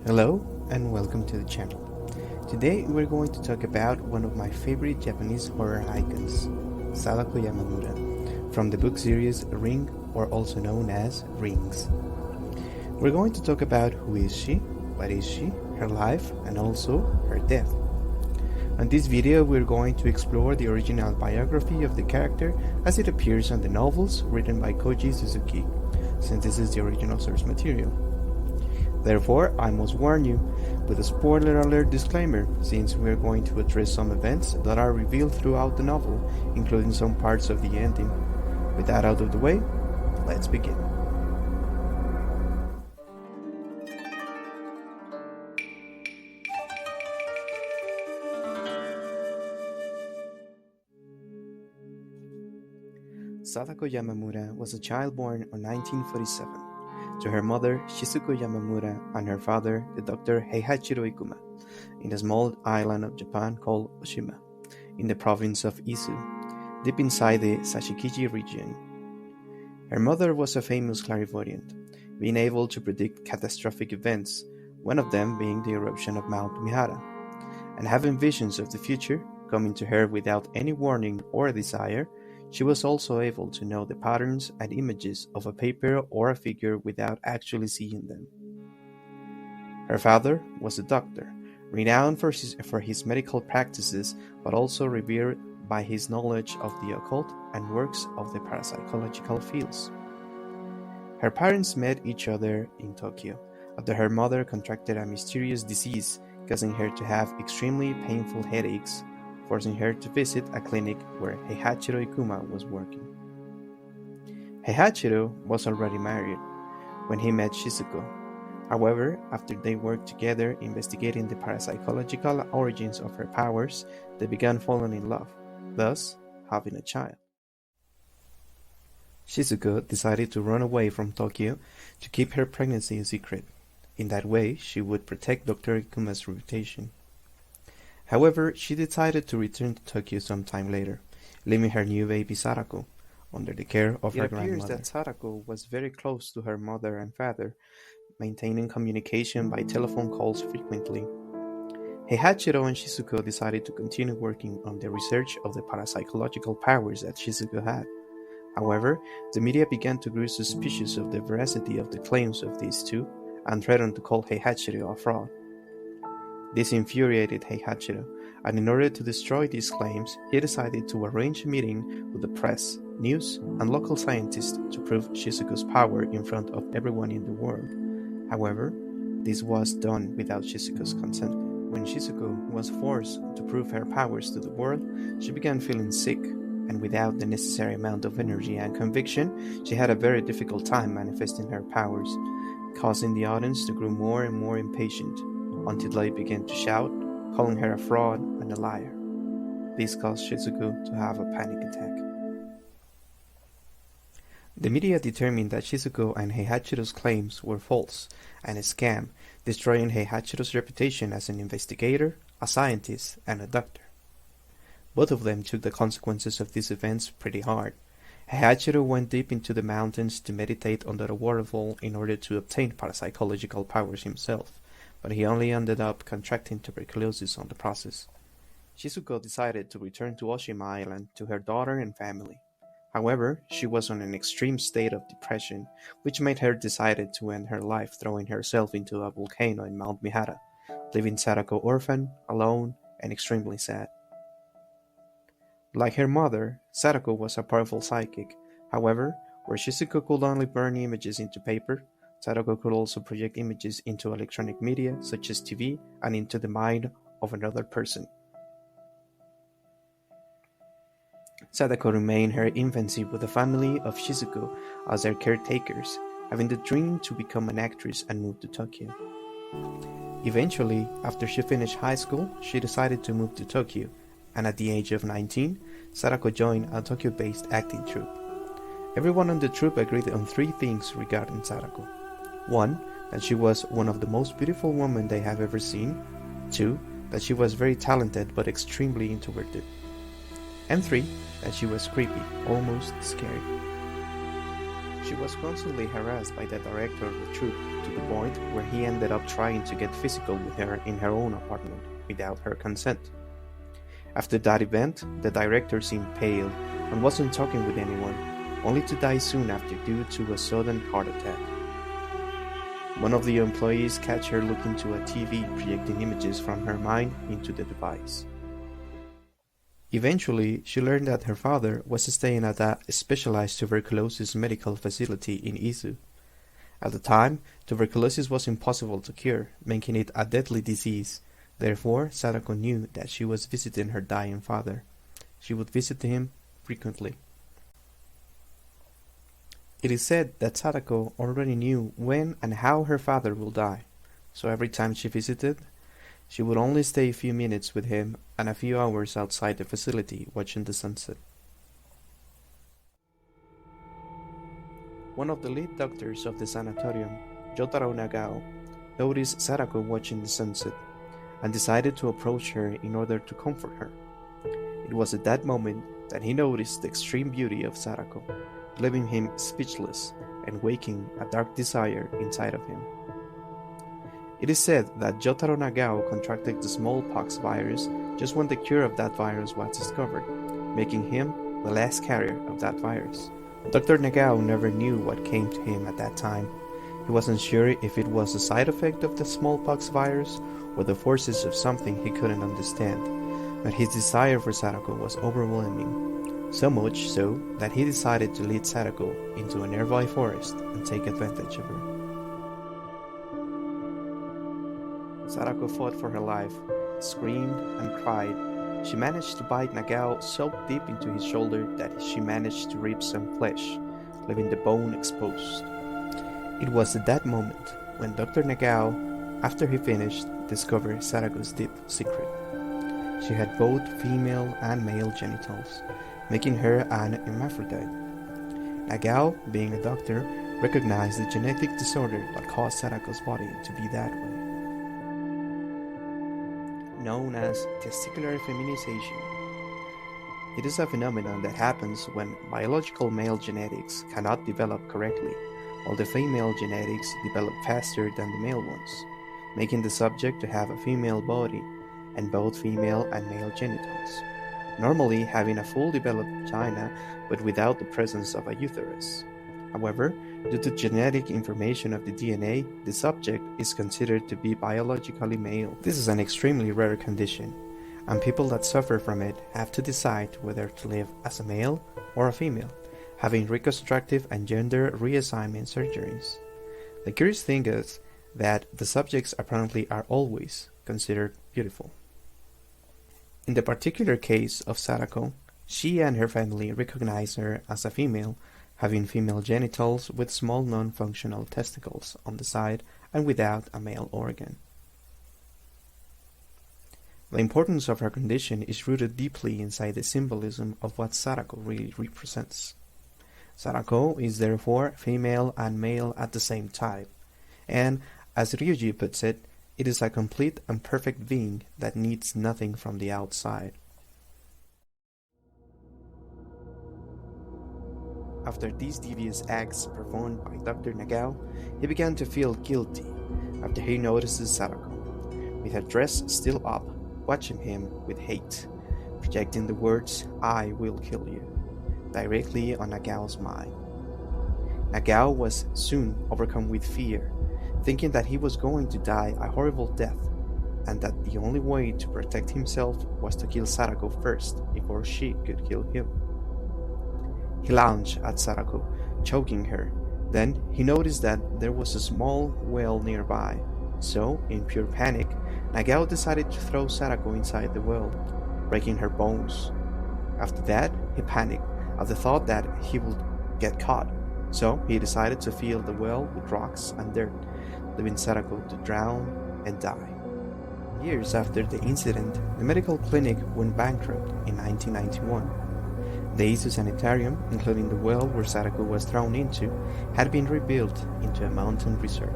Hello and welcome to the channel. Today we're going to talk about one of my favorite Japanese horror icons, Sadako Yamamura, from the book series Ring, or also known as Rings. We're going to talk about who is she, what is she, her life, and also her death. On this video we're going to explore the original biography of the character as it appears on the novels written by Koji Suzuki, since this is the original source material. Therefore, I must warn you with a spoiler alert disclaimer, since we are going to address some events that are revealed throughout the novel, including some parts of the ending. With that out of the way, let's begin. Sadako Yamamura was a child born in 1947. To her mother, Shizuko Yamamura, and her father, the Dr. Heihachiro Ikuma, in a small island of Japan called Oshima, in the province of Izu, deep inside the Sashikiji region. Her mother was a famous clairvoyant, being able to predict catastrophic events, one of them being the eruption of Mount Mihara, and having visions of the future coming to her without any warning or desire. She was also able to know the patterns and images of a paper or a figure without actually seeing them. Her father was a doctor, renowned for his medical practices, but also revered by his knowledge of the occult and works of the parapsychological fields. Her parents met each other in Tokyo after her mother contracted a mysterious disease, causing her to have extremely painful headaches, forcing her to visit a clinic where Heihachiro Ikuma was working. Heihachiro was already married when he met Shizuko. However, after they worked together investigating the parapsychological origins of her powers, they began falling in love, thus having a child. Shizuko decided to run away from Tokyo to keep her pregnancy a secret. In that way, she would protect Dr. Ikuma's reputation. However, she decided to return to Tokyo sometime later, leaving her new baby Sadako under the care of her grandmother. It appears that Sadako was very close to her mother and father, maintaining communication by telephone calls frequently. Heihachiro and Shizuko decided to continue working on the research of the parapsychological powers that Shizuko had. However, the media began to grow suspicious of the veracity of the claims of these two and threatened to call Heihachiro a fraud. This infuriated Heihachiro, and in order to destroy these claims, he decided to arrange a meeting with the press, news, and local scientists to prove Shizuko's power in front of everyone in the world. However, this was done without Shizuko's consent. When Shizuko was forced to prove her powers to the world, she began feeling sick, and without the necessary amount of energy and conviction, she had a very difficult time manifesting her powers, causing the audience to grow more and more impatient, until they began to shout, calling her a fraud and a liar. This caused Shizuko to have a panic attack. The media determined that Shizuko and Heihachiro's claims were false and a scam, destroying Heihachiro's reputation as an investigator, a scientist, and a doctor. Both of them took the consequences of these events pretty hard. Heihachiro went deep into the mountains to meditate under a waterfall in order to obtain parapsychological powers himself, but he only ended up contracting tuberculosis on the process. Shizuko decided to return to Oshima Island to her daughter and family. However, she was in an extreme state of depression, which made her decide to end her life throwing herself into a volcano in Mount Mihara, leaving Sadako orphaned, alone, and extremely sad. Like her mother, Sadako was a powerful psychic. However, where Shizuko could only burn images into paper, Sadako could also project images into electronic media such as TV and into the mind of another person. Sadako remained her infancy with the family of Shizuko as their caretakers, having the dream to become an actress and move to Tokyo. Eventually, after she finished high school, she decided to move to Tokyo, and at the age of 19, Sadako joined a Tokyo-based acting troupe. Everyone on the troupe agreed on 3 things regarding Sadako. 1. That she was one of the most beautiful women they have ever seen. 2. That she was very talented but extremely introverted. And 3. That she was creepy, almost scary. She was constantly harassed by the director of the troupe to the point where he ended up trying to get physical with her in her own apartment without her consent. After that event, the director seemed pale and wasn't talking with anyone, only to die soon after due to a sudden heart attack. One of the employees catch her looking to a TV projecting images from her mind into the device. Eventually, she learned that her father was staying at a specialized tuberculosis medical facility in Izu. At the time, tuberculosis was impossible to cure, making it a deadly disease. Therefore, Sadako knew that she was visiting her dying father. She would visit him frequently. It is said that Sadako already knew when and how her father will die, so every time she visited, she would only stay a few minutes with him and a few hours outside the facility watching the sunset. One of the lead doctors of the sanatorium, Jotaro Nagao, noticed Sadako watching the sunset and decided to approach her in order to comfort her. It was at that moment that he noticed the extreme beauty of Sadako, leaving him speechless and waking a dark desire inside of him. It is said that Jotaro Nagao contracted the smallpox virus just when the cure of that virus was discovered, making him the last carrier of that virus. Dr. Nagao never knew what came to him at that time. He wasn't sure if it was a side effect of the smallpox virus or the forces of something he couldn't understand, but his desire for Sadako was overwhelming, so much so that he decided to lead Sadako into a nearby forest and take advantage of her. Sadako fought for her life, screamed and cried. She managed to bite Nagao so deep into his shoulder that she managed to rip some flesh, leaving the bone exposed. It was at that moment when Dr. Nagao, after he finished, discovered Sadako's deep secret. She had both female and male genitals, making her an hermaphrodite. Nagao, being a doctor, recognized the genetic disorder that caused Sadako's body to be that way, known as testicular feminization. It is a phenomenon that happens when biological male genetics cannot develop correctly, while the female genetics develop faster than the male ones, making the subject to have a female body and both female and male genitals, normally having a full developed vagina but without the presence of a uterus. However, due to genetic information of the DNA, the subject is considered to be biologically male. This is an extremely rare condition, and people that suffer from it have to decide whether to live as a male or a female, having reconstructive and gender reassignment surgeries. The curious thing is that the subjects apparently are always considered beautiful. In the particular case of Sadako, she and her family recognize her as a female, having female genitals with small non-functional testicles on the side and without a male organ. The importance of her condition is rooted deeply inside the symbolism of what Sadako really represents. Sadako is therefore female and male at the same time, and, as Ryuji puts it, it is a complete and perfect being that needs nothing from the outside. After these devious acts performed by Dr. Nagao, he began to feel guilty after he notices Sadako, with her dress still up, watching him with hate, projecting the words, "I will kill you," directly on Nagao's mind. Nagao was soon overcome with fear, thinking that he was going to die a horrible death, and that the only way to protect himself was to kill Sadako first before she could kill him. He lunged at Sadako, choking her. Then he noticed that there was a small well nearby, so, in pure panic, Nagao decided to throw Sadako inside the well, breaking her bones. After that, he panicked at the thought that he would get caught, so he decided to fill the well with rocks and dirt, leaving Sadako to drown and die. Years after the incident, the medical clinic went bankrupt in 1991. The Izu sanitarium, including the well where Sadako was thrown into, had been rebuilt into a mountain resort,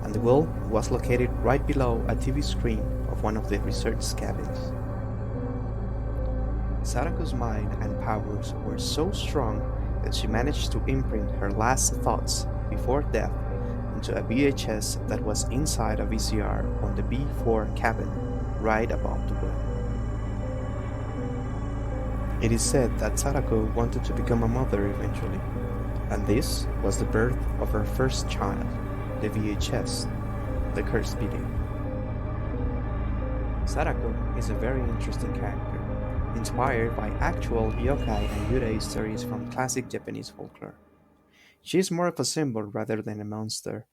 and the well was located right below a TV screen of one of the research cabins. Sadako's mind and powers were so strong that she managed to imprint her last thoughts before death into a VHS that was inside a VCR on the B4 cabin right above the well. It is said that Sadako wanted to become a mother eventually, and this was the birth of her first child, the VHS, the cursed video. Sadako is a very interesting character, inspired by actual yokai and yurei stories from classic Japanese folklore. She is more of a symbol rather than a monster.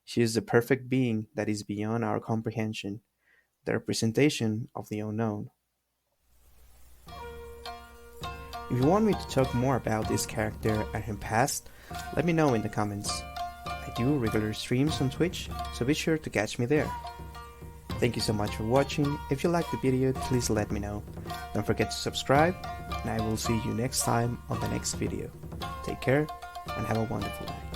She is the perfect being that is beyond our comprehension, the representation of the unknown. If you want me to talk more about this character and her past, let me know in the comments. I do regular streams on Twitch, so be sure to catch me there. Thank you so much for watching. If you liked the video, please let me know. Don't forget to subscribe, and I will see you next time on the next video. Take care, and have a wonderful day.